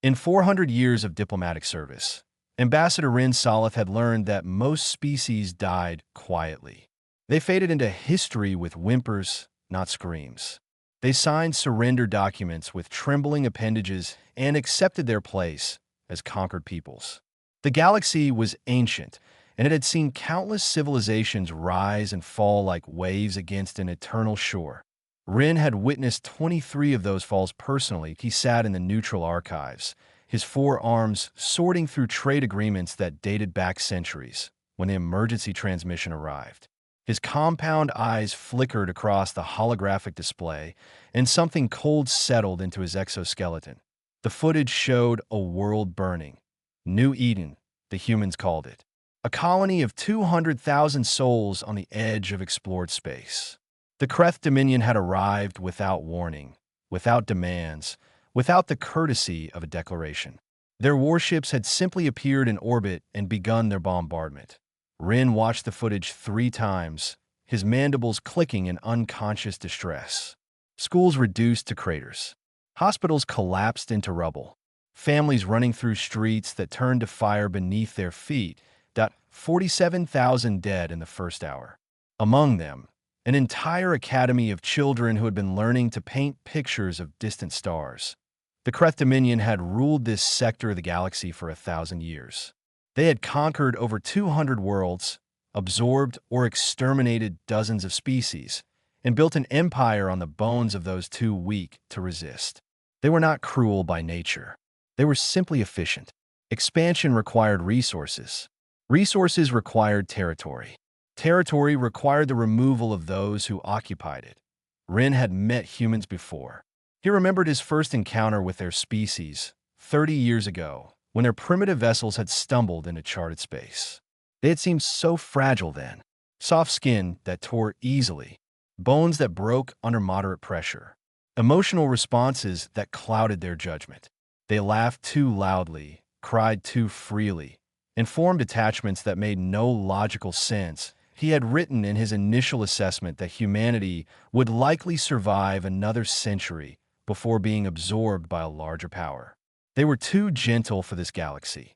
In 400 years of diplomatic service, Ambassador Rin Salith had learned that most species died quietly. They faded into history with whimpers, not screams. They signed surrender documents with trembling appendages and accepted their place as conquered peoples. The galaxy was ancient, and it had seen countless civilizations rise and fall like waves against an eternal shore. Rin had witnessed 23 of those falls personally. He sat in the neutral archives, his four arms sorting through trade agreements that dated back centuries when the emergency transmission arrived. His compound eyes flickered across the holographic display, and something cold settled into his exoskeleton. The footage showed a world burning. New Eden, the humans called it. A colony of 200,000 souls on the edge of explored space. The Kreth Dominion had arrived without warning, without demands, without the courtesy of a declaration. Their warships had simply appeared in orbit and begun their bombardment. Rin watched the footage 3 times, his mandibles clicking in unconscious distress. Schools reduced to craters. Hospitals collapsed into rubble. Families running through streets that turned to fire beneath their feet. 47,000 dead in the first hour. Among them, an entire academy of children who had been learning to paint pictures of distant stars. The Kreth Dominion had ruled this sector of the galaxy for 1,000 years. They had conquered over 200 worlds, absorbed or exterminated dozens of species, and built an empire on the bones of those too weak to resist. They were not cruel by nature. They were simply efficient. Expansion required resources. Resources required territory. Territory required the removal of those who occupied it. Rin had met humans before. He remembered his first encounter with their species 30 years ago, when their primitive vessels had stumbled into charted space. They had seemed so fragile then. Soft skin that tore easily, bones that broke under moderate pressure, emotional responses that clouded their judgment. They laughed too loudly, cried too freely, and formed attachments that made no logical sense. He had written in his initial assessment that humanity would likely survive another century before being absorbed by a larger power. They were too gentle for this galaxy.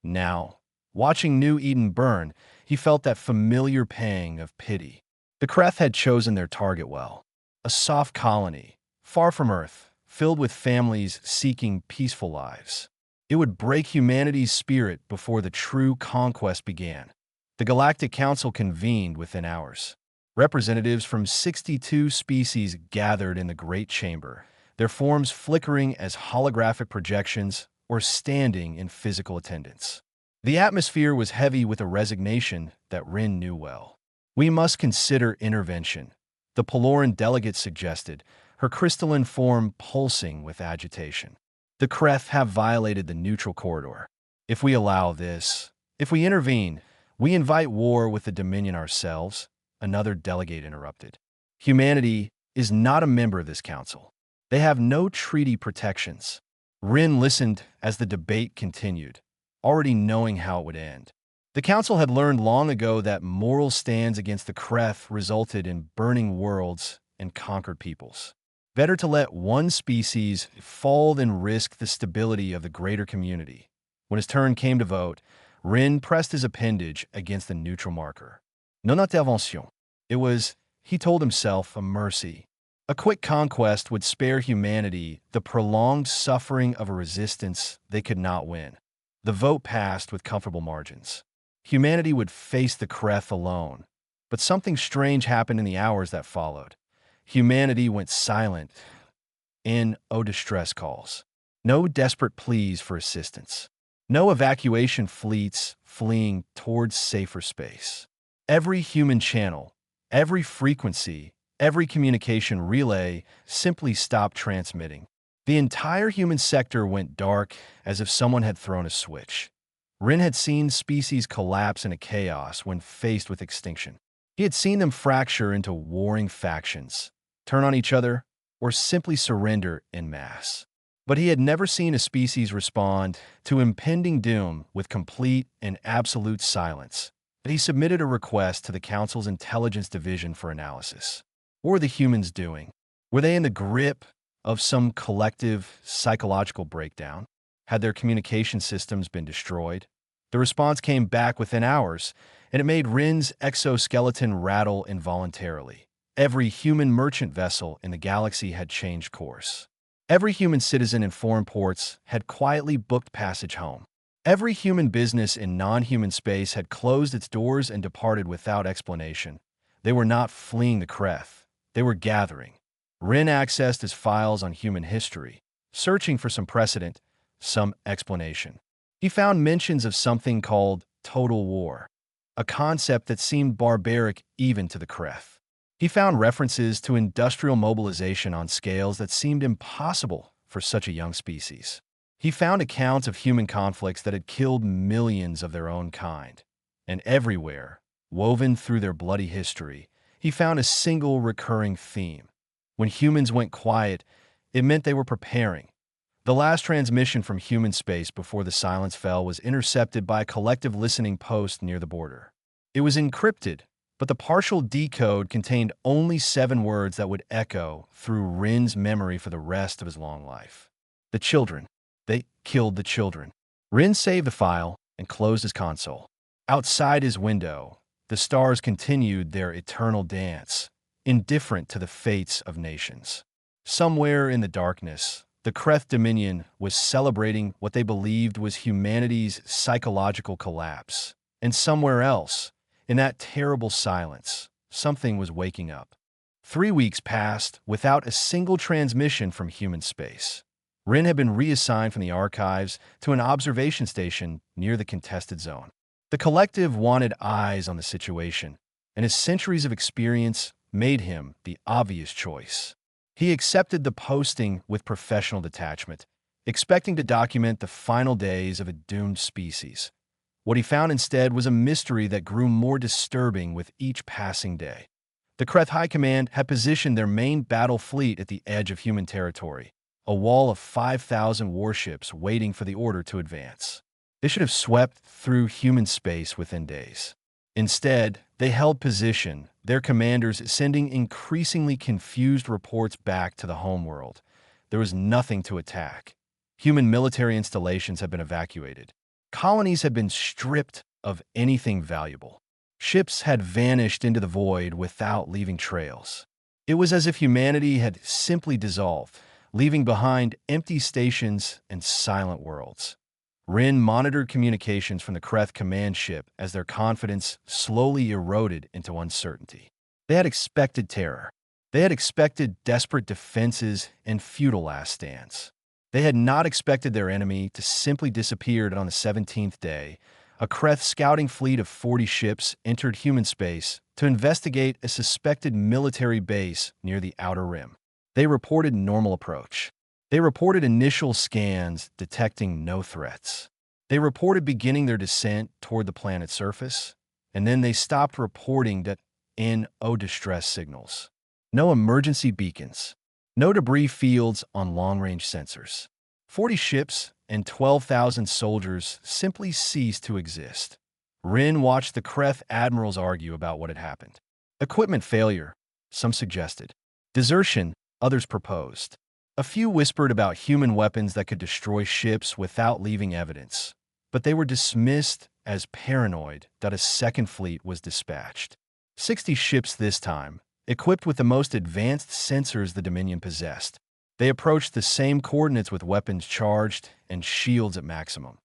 Now, watching New Eden burn, he felt that familiar pang of pity. The Kreth had chosen their target well. A soft colony, far from Earth, filled with families seeking peaceful lives. It would break humanity's spirit before the true conquest began. The Galactic Council convened within hours. Representatives from 62 species gathered in the Great Chamber, their forms flickering as holographic projections or standing in physical attendance. The atmosphere was heavy with a resignation that Rin knew well. "We must consider intervention," the Peloran delegate suggested, her crystalline form pulsing with agitation. "The Kreth have violated the neutral corridor. If we allow this, if we intervene, we invite war with the Dominion ourselves," another delegate interrupted. "Humanity is not a member of this council. They have no treaty protections." Rin listened as the debate continued, already knowing how it would end. The council had learned long ago that moral stands against the Kreth resulted in burning worlds and conquered peoples. Better to let one species fall than risk the stability of the greater community. When his turn came to vote, Rin pressed his appendage against the neutral marker. Non intervention. It was, he told himself, a mercy. A quick conquest would spare humanity the prolonged suffering of a resistance they could not win. The vote passed with comfortable margins. Humanity would face the Kreth alone. But something strange happened in the hours that followed. Humanity went silent in distress calls. No desperate pleas for assistance. No evacuation fleets fleeing towards safer space. Every human channel, every frequency, every communication relay simply stopped transmitting. The entire human sector went dark as if someone had thrown a switch. Rin had seen species collapse into chaos when faced with extinction. He had seen them fracture into warring factions, turn on each other, or simply surrender en masse. But he had never seen a species respond to impending doom with complete and absolute silence. He submitted a request to the Council's Intelligence Division for analysis. What were the humans doing? Were they in the grip of some collective psychological breakdown? Had their communication systems been destroyed? The response came back within hours, and it made Rin's exoskeleton rattle involuntarily. Every human merchant vessel in the galaxy had changed course. Every human citizen in foreign ports had quietly booked passage home. Every human business in non-human space had closed its doors and departed without explanation. They were not fleeing the Kreth. They were gathering. Rin accessed his files on human history, searching for some precedent, some explanation. He found mentions of something called total war, a concept that seemed barbaric even to the Kreth. He found references to industrial mobilization on scales that seemed impossible for such a young species. He found accounts of human conflicts that had killed millions of their own kind. And everywhere, woven through their bloody history, he found a single recurring theme. When humans went quiet, it meant they were preparing. The last transmission from human space before the silence fell was intercepted by a collective listening post near the border. It was encrypted, but the partial decode contained only 7 words that would echo through Rin's memory for the rest of his long life. The children. They killed the children. Rin saved the file and closed his console. Outside his window, the stars continued their eternal dance, indifferent to the fates of nations. Somewhere in the darkness, the Kreth Dominion was celebrating what they believed was humanity's psychological collapse. And somewhere else, in that terrible silence, something was waking up. 3 weeks passed without a single transmission from human space. Rin had been reassigned from the archives to an observation station near the contested zone. The collective wanted eyes on the situation, and his centuries of experience made him the obvious choice. He accepted the posting with professional detachment, expecting to document the final days of a doomed species. What he found instead was a mystery that grew more disturbing with each passing day. The Kreth High Command had positioned their main battle fleet at the edge of human territory, a wall of 5,000 warships waiting for the order to advance. They should have swept through human space within days. Instead, they held position, their commanders sending increasingly confused reports back to the homeworld. There was nothing to attack. Human military installations had been evacuated. Colonies had been stripped of anything valuable. Ships had vanished into the void without leaving trails. It was as if humanity had simply dissolved, leaving behind empty stations and silent worlds. Rin monitored communications from the Kreth command ship as their confidence slowly eroded into uncertainty. They had expected terror. They had expected desperate defenses and futile last stands. They had not expected their enemy to simply disappear on the 17th day. A Kreth scouting fleet of 40 ships entered human space to investigate a suspected military base near the Outer Rim. They reported normal approach. They reported initial scans detecting no threats. They reported beginning their descent toward the planet's surface, and then they stopped reporting no distress signals, no emergency beacons, no debris fields on long-range sensors. 40 ships and 12,000 soldiers simply ceased to exist. Rin watched the Kreth admirals argue about what had happened. Equipment failure, some suggested. Desertion, others proposed. A few whispered about human weapons that could destroy ships without leaving evidence, but they were dismissed as paranoid that a second fleet was dispatched. 60 ships this time, equipped with the most advanced sensors the Dominion possessed. They approached the same coordinates with weapons charged and shields at maximum.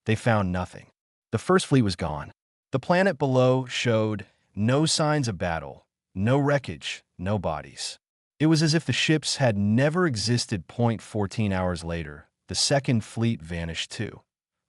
They found nothing. The first fleet was gone. The planet below showed no signs of battle, no wreckage, no bodies. It was as if the ships had never existed. 14 hours later, the second fleet vanished too.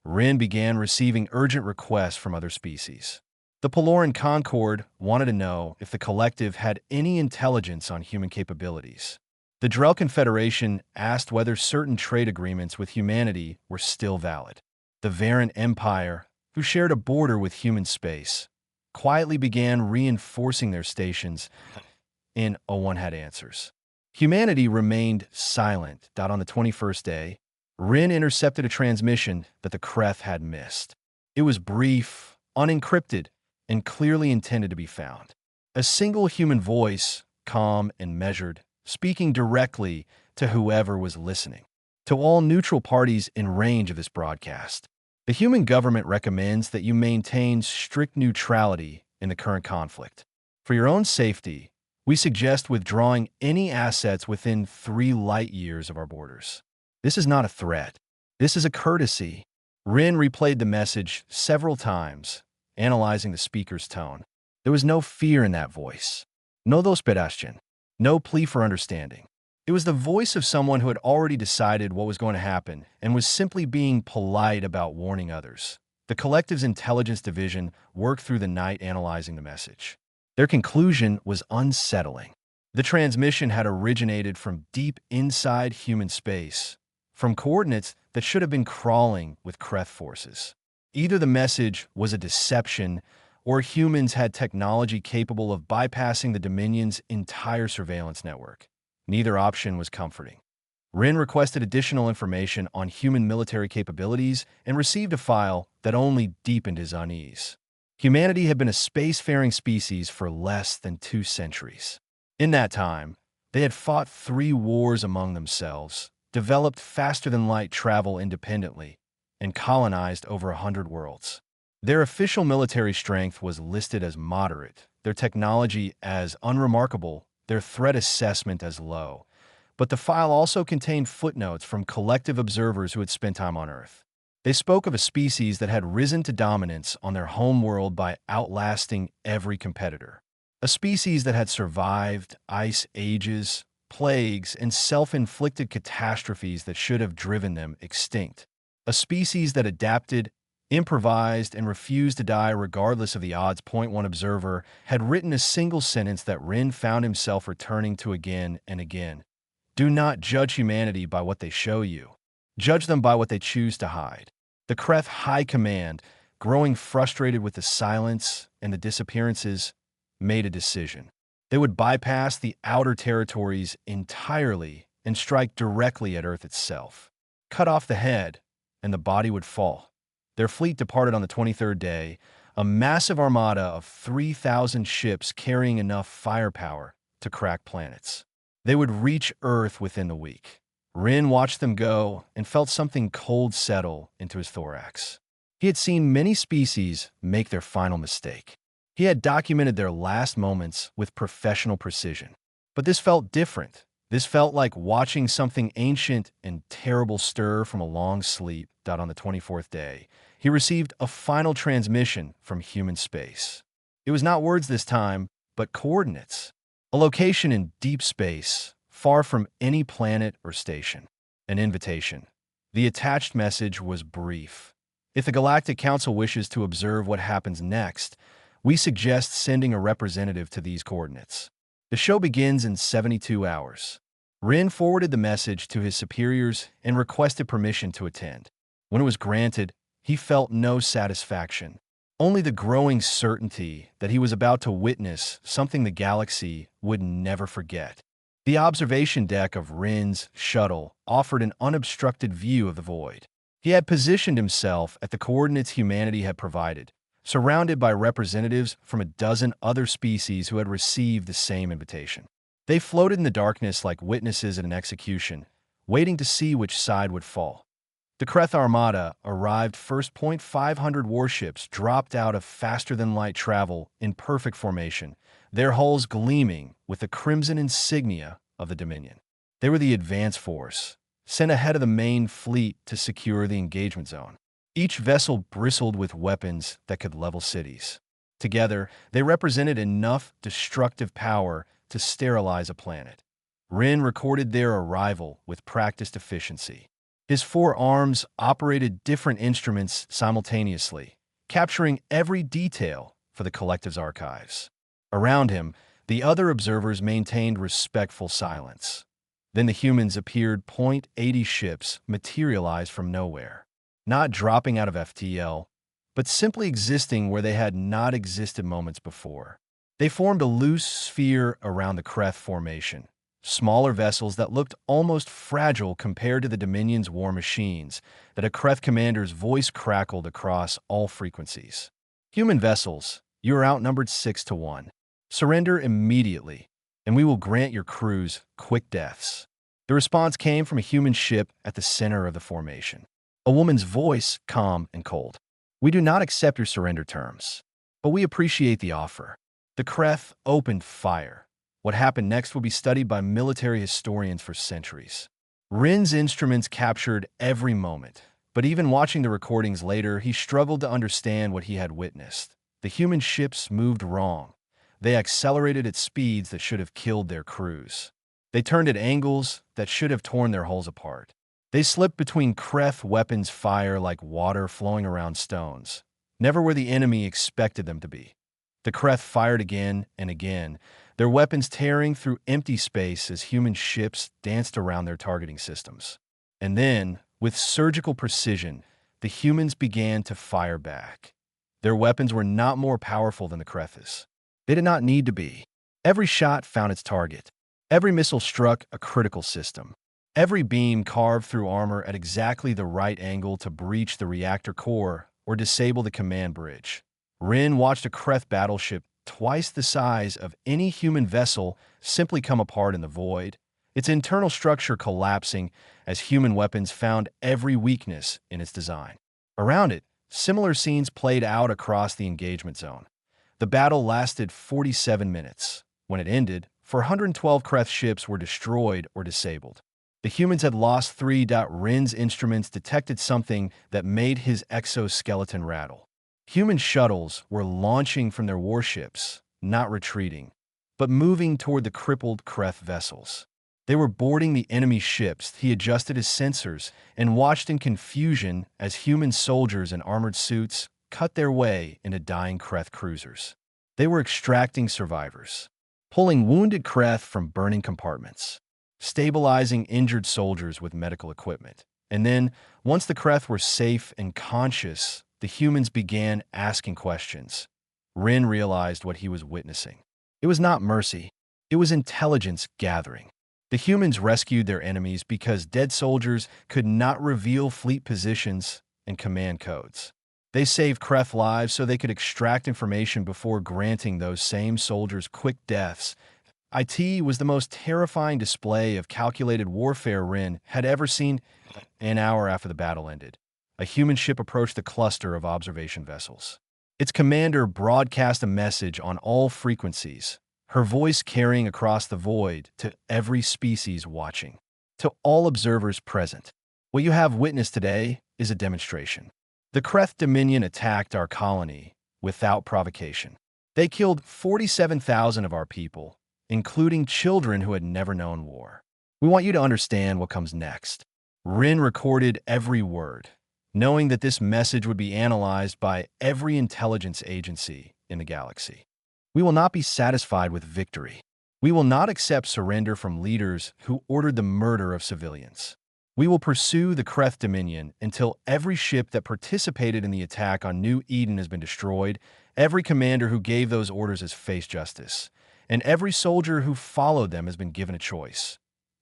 Rin began receiving urgent requests from other species. The Peloran Concord wanted to know if the collective had any intelligence on human capabilities. The Drell Confederation asked whether certain trade agreements with humanity were still valid. The Varan Empire, who shared a border with human space, quietly began reinforcing their stations, and no one had answers. Humanity remained silent. On the 21st day, Rin intercepted a transmission that the Kreth had missed. It was brief, unencrypted, and clearly intended to be found. A single human voice, calm and measured, speaking directly to whoever was listening. To all neutral parties in range of this broadcast, the human government recommends that you maintain strict neutrality in the current conflict. For your own safety, we suggest withdrawing any assets within 3 light years of our borders. This is not a threat. This is a courtesy. Rin replayed the message several times, analyzing the speaker's tone. There was no fear in that voice. No desesperación. No plea for understanding. It was the voice of someone who had already decided what was going to happen and was simply being polite about warning others. The collective's intelligence division worked through the night analyzing the message. Their conclusion was unsettling. The transmission had originated from deep inside human space, from coordinates that should have been crawling with Kreth forces. Either the message was a deception, or humans had technology capable of bypassing the Dominion's entire surveillance network. Neither option was comforting. Rin requested additional information on human military capabilities and received a file that only deepened his unease. Humanity had been a spacefaring species for less than 2 centuries. In that time, they had fought 3 wars among themselves, developed faster-than-light travel independently, and colonized over 100 worlds. Their official military strength was listed as moderate, their technology as unremarkable, their threat assessment as low. But the file also contained footnotes from collective observers who had spent time on Earth. They spoke of a species that had risen to dominance on their home world by outlasting every competitor. A species that had survived ice ages, plagues, and self-inflicted catastrophes that should have driven them extinct. A species that adapted, improvised, and refused to die regardless of the odds. One observer had written a single sentence that Rin found himself returning to again and again. Do not judge humanity by what they show you. Judge them by what they choose to hide. The Kreth High Command, growing frustrated with the silence and the disappearances, made a decision. They would bypass the outer territories entirely and strike directly at Earth itself. Cut off the head, and the body would fall. Their fleet departed on the 23rd day, a massive armada of 3,000 ships carrying enough firepower to crack planets. They would reach Earth within the week. Rin watched them go and felt something cold settle into his thorax. He had seen many species make their final mistake. He had documented their last moments with professional precision. But this felt different. This felt like watching something ancient and terrible stir from a long sleep. On the 24th day, he received a final transmission from human space. It was not words this time, but coordinates. A location in deep space, far from any planet or station. An invitation. The attached message was brief. If the Galactic Council wishes to observe what happens next, we suggest sending a representative to these coordinates. The show begins in 72 hours. Rin forwarded the message to his superiors and requested permission to attend. When it was granted, he felt no satisfaction, only the growing certainty that he was about to witness something the galaxy would never forget. The observation deck of Rin's shuttle offered an unobstructed view of the void. He had positioned himself at the coordinates humanity had provided, surrounded by representatives from a dozen other species who had received the same invitation. They floated in the darkness like witnesses at an execution, waiting to see which side would fall. The Kreth Armada arrived first. 500 warships dropped out of faster-than-light travel in perfect formation, their hulls gleaming with the crimson insignia of the Dominion. They were the advance force, sent ahead of the main fleet to secure the engagement zone. Each vessel bristled with weapons that could level cities. Together, they represented enough destructive power to sterilize a planet. Rin recorded their arrival with practiced efficiency. His 4 arms operated different instruments simultaneously, capturing every detail for the collective's archives. Around him, the other observers maintained respectful silence. Then the humans appeared. 80 ships materialized from nowhere, not dropping out of FTL, but simply existing where they had not existed moments before. They formed a loose sphere around the Kreth formation. Smaller vessels that looked almost fragile compared to the Dominion's war machines, that a Kreth commander's voice crackled across all frequencies. Human vessels, you are outnumbered 6-1. Surrender immediately, and we will grant your crews quick deaths. The response came from a human ship at the center of the formation. A woman's voice, calm and cold. "We do not accept your surrender terms, but we appreciate the offer." The Kreth opened fire. What happened next will be studied by military historians for centuries. Rin's instruments captured every moment, but even watching the recordings later, he struggled to understand what he had witnessed. The human ships moved wrong. They accelerated at speeds that should have killed their crews. They turned at angles that should have torn their hulls apart. They slipped between Kreth weapons fire like water flowing around stones, never where the enemy expected them to be. The Kreth fired again and again, their weapons tearing through empty space as human ships danced around their targeting systems. And then, with surgical precision, the humans began to fire back. Their weapons were not more powerful than the Kreth's. They did not need to be. Every shot found its target. Every missile struck a critical system. Every beam carved through armor at exactly the right angle to breach the reactor core or disable the command bridge. Rin watched a Kreth battleship twice the size of any human vessel simply come apart in the void, its internal structure collapsing as human weapons found every weakness in its design. Around it, similar scenes played out across the engagement zone. The battle lasted 47 minutes. When it ended, 412 Kreth ships were destroyed or disabled. The humans had lost 3. Rin's instruments detected something that made his exoskeleton rattle. Human shuttles were launching from their warships, not retreating, but moving toward the crippled Kreth vessels. They were boarding the enemy ships. He adjusted his sensors and watched in confusion as human soldiers in armored suits cut their way into dying Kreth cruisers. They were extracting survivors, pulling wounded Kreth from burning compartments, stabilizing injured soldiers with medical equipment. And then, once the Kreth were safe and conscious, the humans began asking questions. Rin realized what he was witnessing. It was not mercy. It was intelligence gathering. The humans rescued their enemies because dead soldiers could not reveal fleet positions and command codes. They saved Kreth lives so they could extract information before granting those same soldiers quick deaths. It was the most terrifying display of calculated warfare Rin had ever seen. An hour after the battle ended, a human ship approached the cluster of observation vessels. Its commander broadcast a message on all frequencies, her voice carrying across the void to every species watching, to all observers present. What you have witnessed today is a demonstration. The Kreth Dominion attacked our colony without provocation. They killed 47,000 of our people, including children who had never known war. We want you to understand what comes next. Rin recorded every word, knowing that this message would be analyzed by every intelligence agency in the galaxy. We will not be satisfied with victory. We will not accept surrender from leaders who ordered the murder of civilians. We will pursue the Kreth Dominion until every ship that participated in the attack on New Eden has been destroyed, every commander who gave those orders has faced justice, and every soldier who followed them has been given a choice: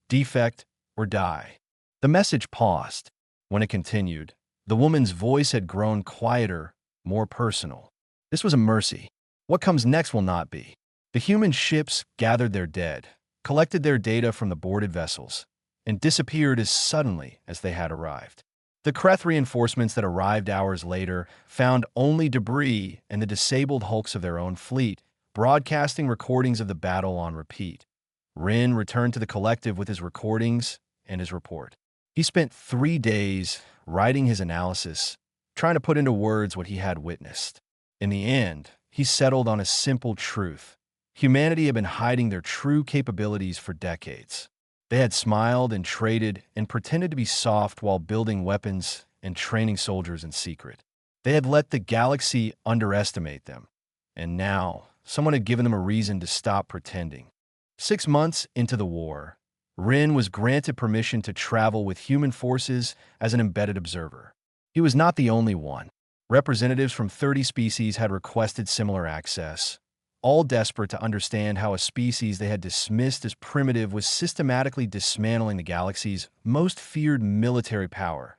defect or die. The message paused. When it continued, the woman's voice had grown quieter, more personal. This was a mercy. What comes next will not be. The human ships gathered their dead, collected their data from the boarded vessels, and disappeared as suddenly as they had arrived. The Kreth reinforcements that arrived hours later found only debris and the disabled hulks of their own fleet, broadcasting recordings of the battle on repeat. Rin returned to the collective with his recordings and his report. He spent 3 days writing his analysis, trying to put into words what he had witnessed. In the end, he settled on a simple truth. Humanity had been hiding their true capabilities for decades. They had smiled and traded and pretended to be soft while building weapons and training soldiers in secret. They had let the galaxy underestimate them. And now, someone had given them a reason to stop pretending. 6 months into the war, Rin was granted permission to travel with human forces as an embedded observer. He was not the only one. Representatives from 30 species had requested similar access, all desperate to understand how a species they had dismissed as primitive was systematically dismantling the galaxy's most feared military power.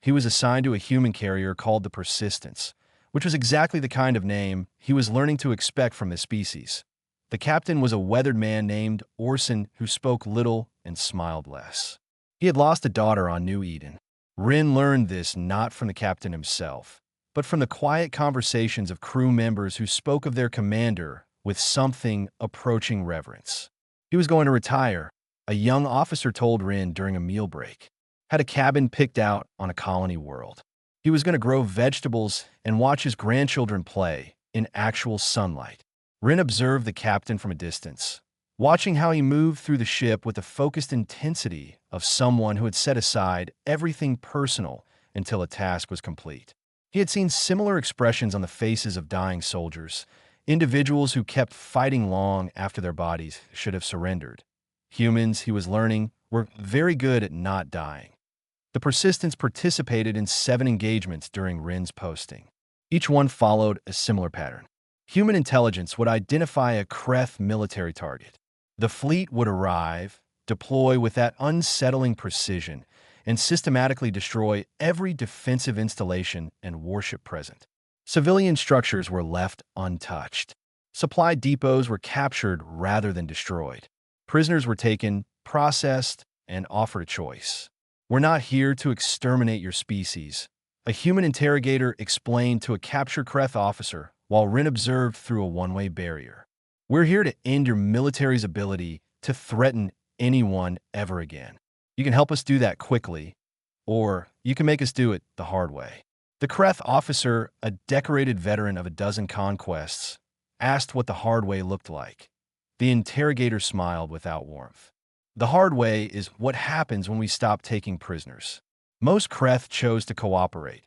He was assigned to a human carrier called the Persistence, which was exactly the kind of name he was learning to expect from this species. The captain was a weathered man named Orson who spoke little and smiled less. He had lost a daughter on New Eden. Rin learned this not from the captain himself, but from the quiet conversations of crew members who spoke of their commander with something approaching reverence. He was going to retire, a young officer told Rin during a meal break. Had a cabin picked out on a colony world. He was going to grow vegetables and watch his grandchildren play in actual sunlight. Rin observed the captain from a distance, watching how he moved through the ship with the focused intensity of someone who had set aside everything personal until a task was complete. He had seen similar expressions on the faces of dying soldiers, individuals who kept fighting long after their bodies should have surrendered. Humans, he was learning, were very good at not dying. The Persistence participated in 7 engagements during Rin's posting. Each one followed a similar pattern. Human intelligence would identify a Kreth military target. The fleet would arrive, deploy with that unsettling precision, and systematically destroy every defensive installation and warship present. Civilian structures were left untouched. Supply depots were captured rather than destroyed. Prisoners were taken, processed, and offered a choice. "We're not here to exterminate your species," a human interrogator explained to a captured Kreth officer while Rin observed through a one-way barrier. "We're here to end your military's ability to threaten anyone ever again. You can help us do that quickly, or you can make us do it the hard way." The Kreth officer, a decorated veteran of a dozen conquests, asked what the hard way looked like. The interrogator smiled without warmth. "The hard way is what happens when we stop taking prisoners." Most Kreth chose to cooperate.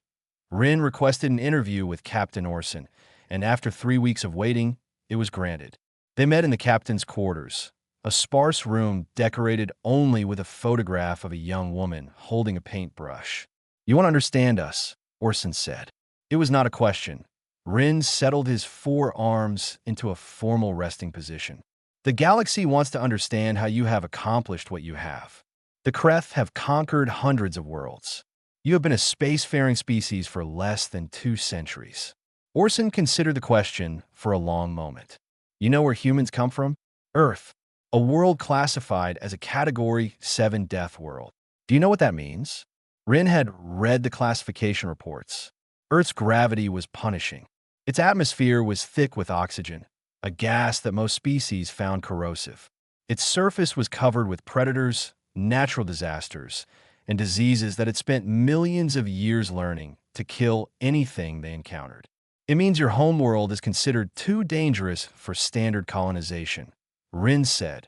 Rin requested an interview with Captain Orson, and after 3 weeks of waiting, it was granted. They met in the captain's quarters, a sparse room decorated only with a photograph of a young woman holding a paintbrush. "You want to understand us," Orson said. It was not a question. Rin settled his forearms into a formal resting position. "The galaxy wants to understand how you have accomplished what you have. The Kreth have conquered hundreds of worlds. You have been a spacefaring species for less than 2 centuries. Orson considered the question for a long moment. "You know where humans come from? Earth, a world classified as a Category 7 death world. Do you know what that means?" Rin had read the classification reports. Earth's gravity was punishing. Its atmosphere was thick with oxygen, a gas that most species found corrosive. Its surface was covered with predators, natural disasters, and diseases that had spent millions of years learning to kill anything they encountered. "It means your homeworld is considered too dangerous for standard colonization," Rin said.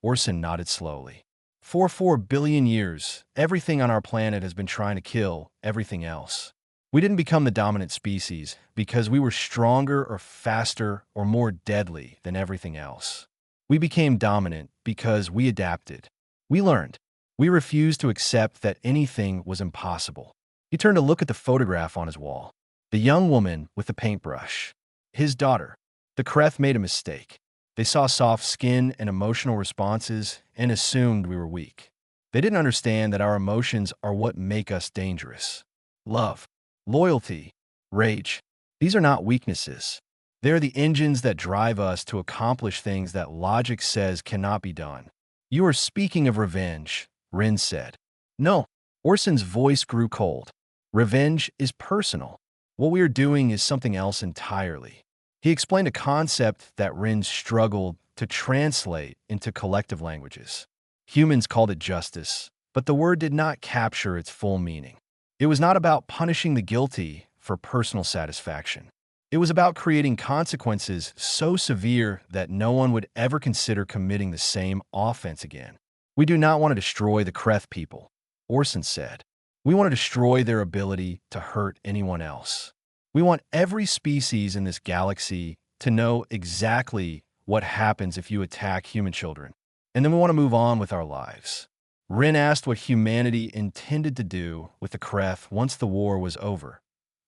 Orson nodded slowly. "For 4 billion years, everything on our planet has been trying to kill everything else. We didn't become the dominant species because we were stronger or faster or more deadly than everything else. We became dominant because we adapted. We learned. We refused to accept that anything was impossible." He turned to look at the photograph on his wall. The young woman with the paintbrush. His daughter. The Kreth made a mistake. They saw soft skin and emotional responses and assumed we were weak. They didn't understand that our emotions are what make us dangerous. Love, loyalty, rage. These are not weaknesses. They're the engines that drive us to accomplish things that logic says cannot be done. "You are speaking of revenge," Rin said. "No." Orson's voice grew cold. "Revenge is personal. What we are doing is something else entirely." He explained a concept that Rin struggled to translate into collective languages. Humans called it justice, but the word did not capture its full meaning. It was not about punishing the guilty for personal satisfaction. It was about creating consequences so severe that no one would ever consider committing the same offense again. "We do not want to destroy the Kreth people," Orson said. "We want to destroy their ability to hurt anyone else. We want every species in this galaxy to know exactly what happens if you attack human children. And then we want to move on with our lives." Rin asked what humanity intended to do with the Kreth once the war was over.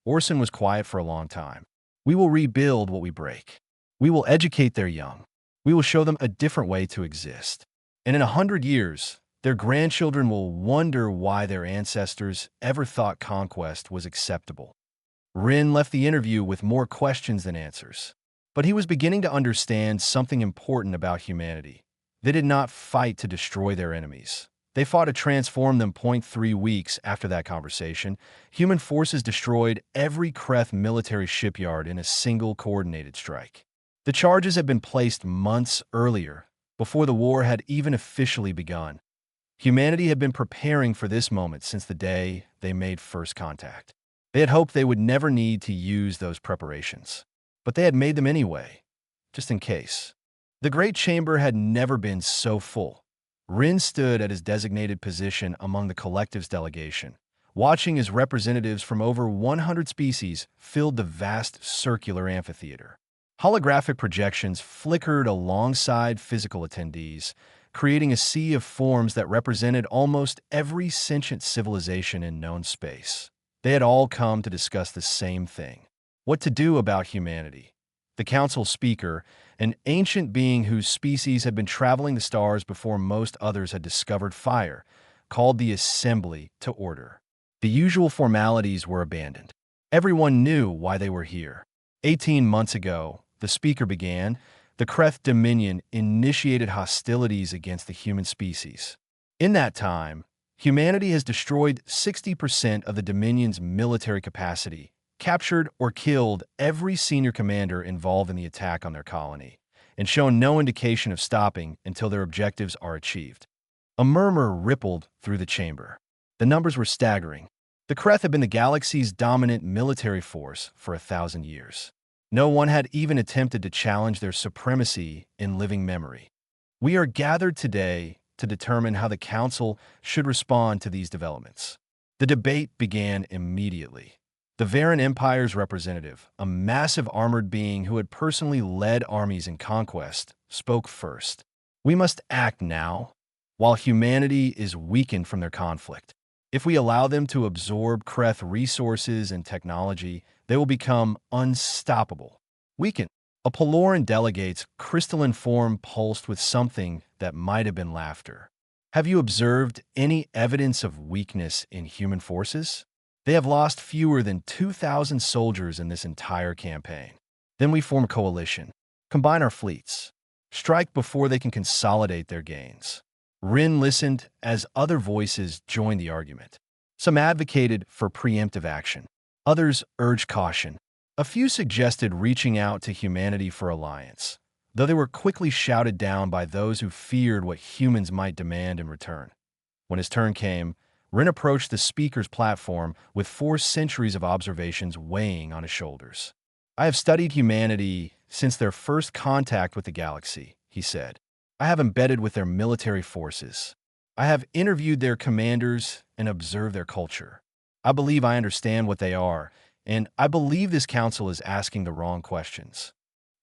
Orson was quiet for a long time. "We will rebuild what we break. We will educate their young. We will show them a different way to exist. And in 100 years, their grandchildren will wonder why their ancestors ever thought conquest was acceptable." Rin left the interview with more questions than answers. But he was beginning to understand something important about humanity. They did not fight to destroy their enemies. They fought to transform them. 3 weeks after that conversation, human forces destroyed every Kreth military shipyard in a single coordinated strike. The charges had been placed months earlier, before the war had even officially begun. Humanity had been preparing for this moment since the day they made first contact. They had hoped they would never need to use those preparations. But they had made them anyway, just in case. The Great Chamber had never been so full. Rin stood at his designated position among the collective's delegation, watching as representatives from over 100 species filled the vast circular amphitheater. Holographic projections flickered alongside physical attendees, creating a sea of forms that represented almost every sentient civilization in known space. They had all come to discuss the same thing: what to do about humanity. The council speaker, an ancient being whose species had been traveling the stars before most others had discovered fire, called the assembly to order. The usual formalities were abandoned. Everyone knew why they were here. 18 months ago, the speaker began, the Kreth Dominion initiated hostilities against the human species. In that time, humanity has destroyed 60% of the Dominion's military capacity, captured or killed every senior commander involved in the attack on their colony, and shown no indication of stopping until their objectives are achieved. A murmur rippled through the chamber. The numbers were staggering. The Kreth had been the galaxy's dominant military force for 1,000 years. No one had even attempted to challenge their supremacy in living memory. We are gathered today to determine how the Council should respond to these developments. The debate began immediately. The Varan Empire's representative, a massive armored being who had personally led armies in conquest, spoke first. We must act now, while humanity is weakened from their conflict. If we allow them to absorb Kreth resources and technology, they will become unstoppable. Weakened. A Peloran delegate's crystalline form pulsed with something that might have been laughter. Have you observed any evidence of weakness in human forces? They have lost fewer than 2,000 soldiers in this entire campaign. Then we form a coalition, combine our fleets, strike before they can consolidate their gains. Rin listened as other voices joined the argument. Some advocated for preemptive action. Others urged caution. A few suggested reaching out to humanity for alliance, though they were quickly shouted down by those who feared what humans might demand in return. When his turn came, Rin approached the speaker's platform with 4 centuries of observations weighing on his shoulders. I have studied humanity since their first contact with the galaxy, he said. I have embedded with their military forces. I have interviewed their commanders and observed their culture. I believe I understand what they are, and I believe this council is asking the wrong questions.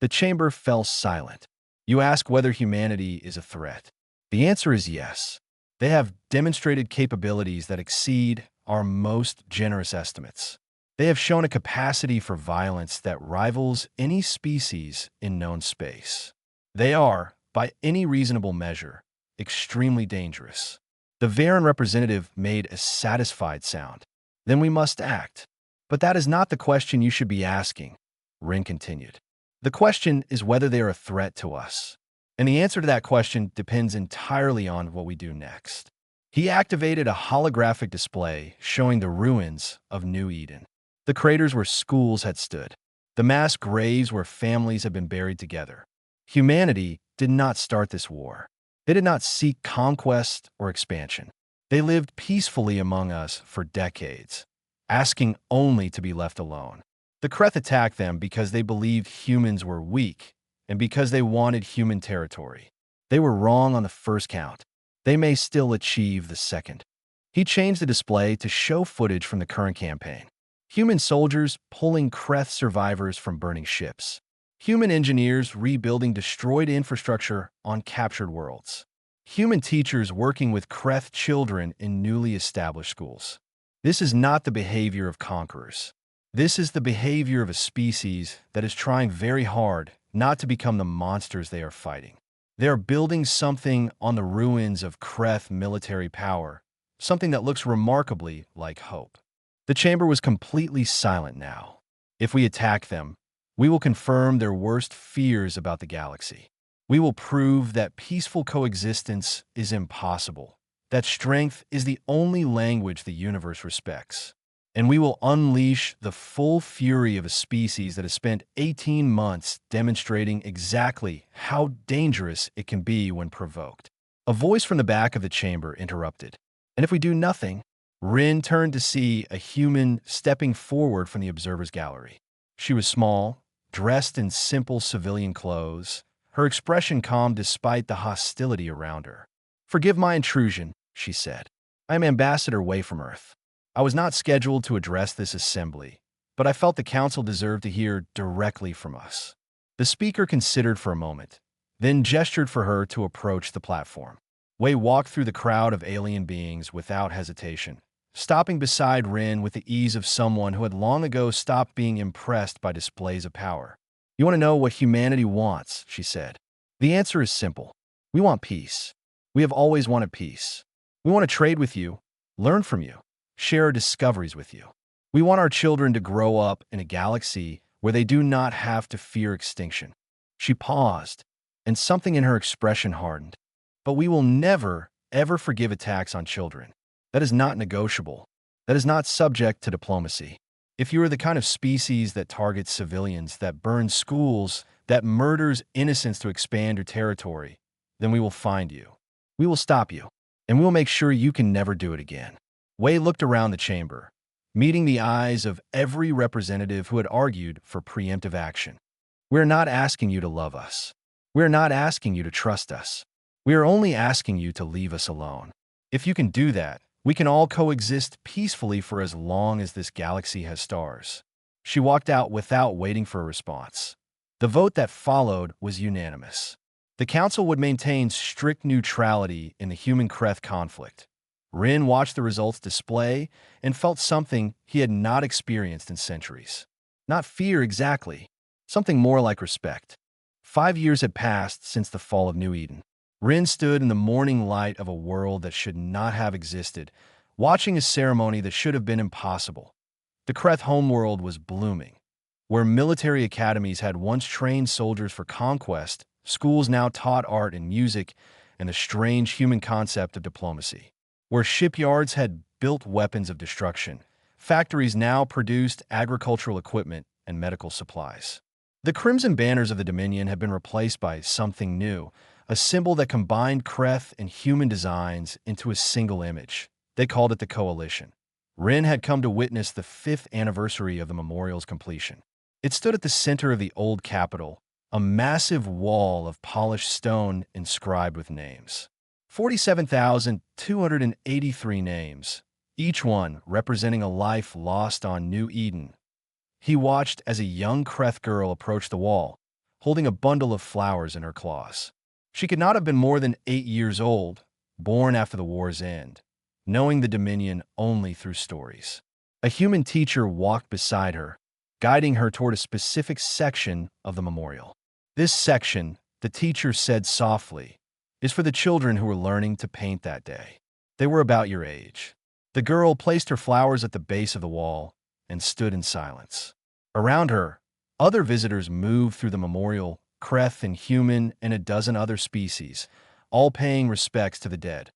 The chamber fell silent. You ask whether humanity is a threat. The answer is yes. They have demonstrated capabilities that exceed our most generous estimates. They have shown a capacity for violence that rivals any species in known space. They are, by any reasonable measure, extremely dangerous. The Varan representative made a satisfied sound. Then we must act. But that is not the question you should be asking, Rin continued. The question is whether they are a threat to us. And the answer to that question depends entirely on what we do next. He activated a holographic display showing the ruins of New Eden. The craters where schools had stood. The mass graves where families had been buried together. Humanity did not start this war. They did not seek conquest or expansion. They lived peacefully among us for decades, asking only to be left alone. The Kreth attacked them because they believed humans were weak and because they wanted human territory. They were wrong on the first count. They may still achieve the second. He changed the display to show footage from the current campaign. Human soldiers pulling Kreth survivors from burning ships. Human engineers rebuilding destroyed infrastructure on captured worlds. Human teachers working with Kreth children in newly established schools. This is not the behavior of conquerors. This is the behavior of a species that is trying very hard not to become the monsters they are fighting. They are building something on the ruins of Kreth military power, something that looks remarkably like hope. The chamber was completely silent now. If we attack them, We will confirm their worst fears about the galaxy. We will prove that peaceful coexistence is impossible, that strength is the only language the universe respects. And we will unleash the full fury of a species that has spent 18 months demonstrating exactly how dangerous it can be when provoked. A voice from the back of the chamber interrupted. And if we do nothing, Rin turned to see a human stepping forward from the observer's gallery. She was small, dressed in simple civilian clothes, her expression calm despite the hostility around her. "Forgive my intrusion," she said. "I am Ambassador Wei from Earth. I was not scheduled to address this assembly, but I felt the council deserved to hear directly from us." The speaker considered for a moment, then gestured for her to approach the platform. Wei walked through the crowd of alien beings without hesitation, stopping beside Rin with the ease of someone who had long ago stopped being impressed by displays of power. "You want to know what humanity wants," she said. "The answer is simple. We want peace. We have always wanted peace. We want to trade with you, learn from you, share our discoveries with you. We want our children to grow up in a galaxy where they do not have to fear extinction." She paused, and something in her expression hardened. "But we will never, ever forgive attacks on children. That is not negotiable. That is not subject to diplomacy. If you are the kind of species that targets civilians, that burns schools, that murders innocents to expand your territory, then we will find you. We will stop you, and we will make sure you can never do it again." Wei looked around the chamber, meeting the eyes of every representative who had argued for preemptive action. "We are not asking you to love us. We are not asking you to trust us. We are only asking you to leave us alone. If you can do that, we can all coexist peacefully for as long as this galaxy has stars." She walked out without waiting for a response. The vote that followed was unanimous. The council would maintain strict neutrality in the human-Kreth conflict. Rin watched the results display and felt something he had not experienced in centuries. Not fear exactly, something more like respect. 5 years had passed since the fall of New Eden. Rin stood in the morning light of a world that should not have existed, watching a ceremony that should have been impossible. The Kreth homeworld was blooming. Where military academies had once trained soldiers for conquest, schools now taught art and music and the strange human concept of diplomacy. Where shipyards had built weapons of destruction, factories now produced agricultural equipment and medical supplies. The crimson banners of the Dominion had been replaced by something new, a symbol that combined Kreth and human designs into a single image. They called it the Coalition. Rin had come to witness the 5th anniversary of the memorial's completion. It stood at the center of the old capital, a massive wall of polished stone inscribed with names. 47,283 names, each one representing a life lost on New Eden. He watched as a young Kreth girl approached the wall, holding a bundle of flowers in her claws. She could not have been more than 8 years old, born after the war's end, knowing the Dominion only through stories. A human teacher walked beside her, guiding her toward a specific section of the memorial. "This section," the teacher said softly, "is for the children who were learning to paint that day. They were about your age." The girl placed her flowers at the base of the wall and stood in silence. Around her, other visitors moved through the memorial, Kreth and human and a dozen other species, all paying respects to the dead.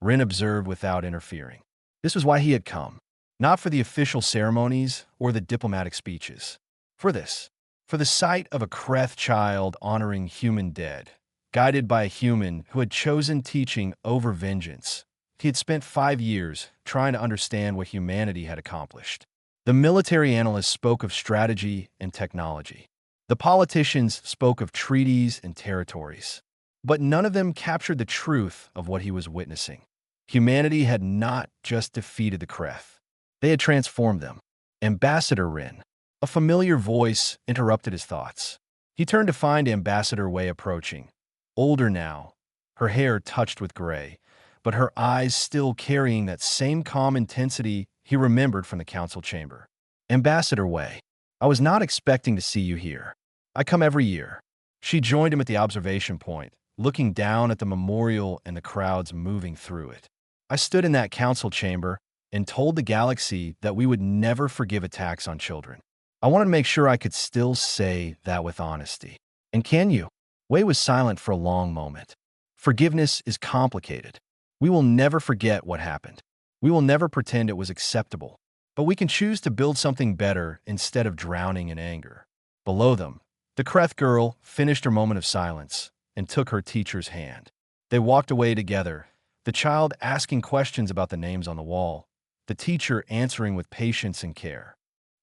Rin observed without interfering. This was why he had come. Not for the official ceremonies or the diplomatic speeches. For this. For the sight of a Kreth child honoring human dead, guided by a human who had chosen teaching over vengeance. He had spent 5 years trying to understand what humanity had accomplished. The military analysts spoke of strategy and technology. The politicians spoke of treaties and territories. But none of them captured the truth of what he was witnessing. Humanity had not just defeated the Kreth. They had transformed them. Ambassador Rin. A familiar voice interrupted his thoughts. He turned to find Ambassador Wei approaching. Older now, her hair touched with gray, but her eyes still carrying that same calm intensity he remembered from the council chamber. "Ambassador Wei, I was not expecting to see you here. I come every year." She joined him at the observation point, looking down at the memorial and the crowds moving through it. "I stood in that council chamber and told the galaxy that we would never forgive attacks on children. I wanted to make sure I could still say that with honesty. And can you? Wei was silent for a long moment. Forgiveness is complicated. We will never forget what happened. We will never pretend it was acceptable. But we can choose to build something better instead of drowning in anger. Below them, the Kreth girl finished her moment of silence and took her teacher's hand. They walked away together, the child asking questions about the names on the wall, the teacher answering with patience and care.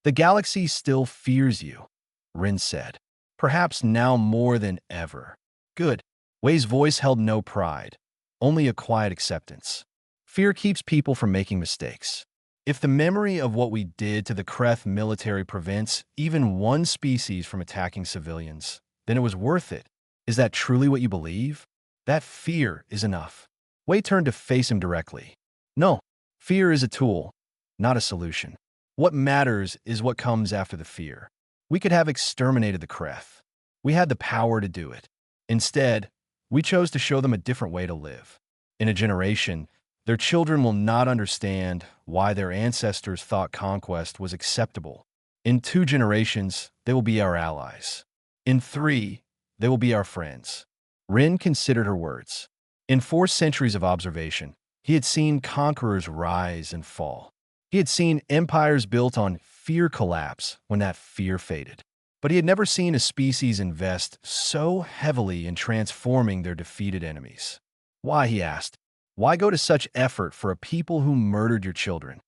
The galaxy still fears you, Rin said. Perhaps now more than ever. Good. Wei's voice held no pride, only a quiet acceptance. Fear keeps people from making mistakes. If the memory of what we did to the Kreth military prevents even one species from attacking civilians, then it was worth it. Is that truly what you believe? That fear is enough. Wei turned to face him directly. No, fear is a tool, not a solution. What matters is what comes after the fear. We could have exterminated the Kreth. We had the power to do it. Instead, we chose to show them a different way to live. In a generation, their children will not understand why their ancestors thought conquest was acceptable. In 2 generations, they will be our allies. In 3, they will be our friends. Rin considered her words. In 4 centuries of observation, he had seen conquerors rise and fall. He had seen empires built on fear collapse when that fear faded. But he had never seen a species invest so heavily in transforming their defeated enemies. Why, he asked. Why go to such effort for a people who murdered your children?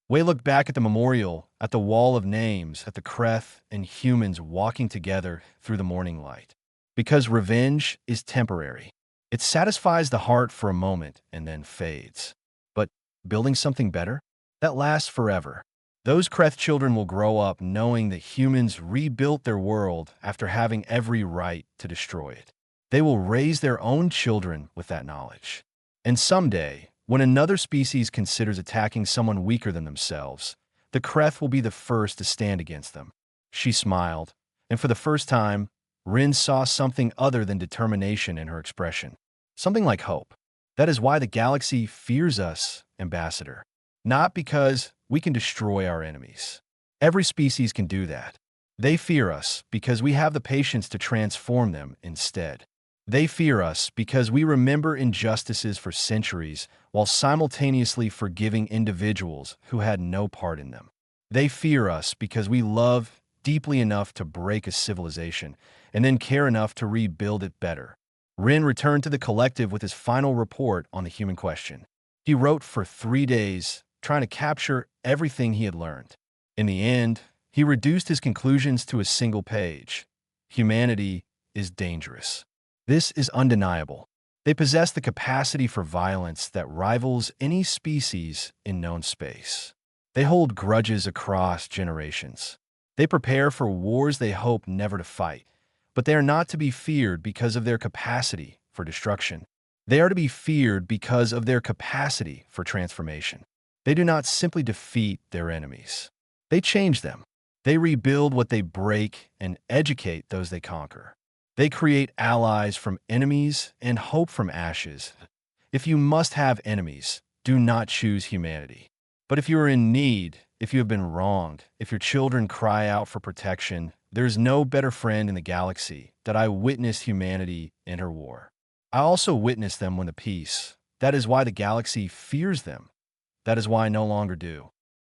Wei looked back at the memorial, at the wall of names, at the Kreth and humans walking together through the morning light. Because revenge is temporary. It satisfies the heart for a moment and then fades. But building something better? That lasts forever. Those Kreth children will grow up knowing that humans rebuilt their world after having every right to destroy it. They will raise their own children with that knowledge. And someday, when another species considers attacking someone weaker than themselves, the Kreth will be the first to stand against them. She smiled, and for the first time, Rin saw something other than determination in her expression. Something like hope. That is why the galaxy fears us, Ambassador. Not because we can destroy our enemies. Every species can do that. They fear us because we have the patience to transform them instead. They fear us because we remember injustices for centuries while simultaneously forgiving individuals who had no part in them. They fear us because we love deeply enough to break a civilization and then care enough to rebuild it better. Rin returned to the collective with his final report on the human question. He wrote for 3 days, trying to capture everything he had learned. In the end, he reduced his conclusions to a single page. Humanity is dangerous. This is undeniable. They possess the capacity for violence that rivals any species in known space. They hold grudges across generations. They prepare for wars they hope never to fight, but they are not to be feared because of their capacity for destruction. They are to be feared because of their capacity for transformation. They do not simply defeat their enemies. They change them. They rebuild what they break and educate those they conquer. They create allies from enemies and hope from ashes. If you must have enemies, do not choose humanity. But if you are in need, if you have been wronged, if your children cry out for protection, there is no better friend in the galaxy that I witnessed humanity enter war. I also witnessed them win the peace. That is why the galaxy fears them. That is why I no longer do.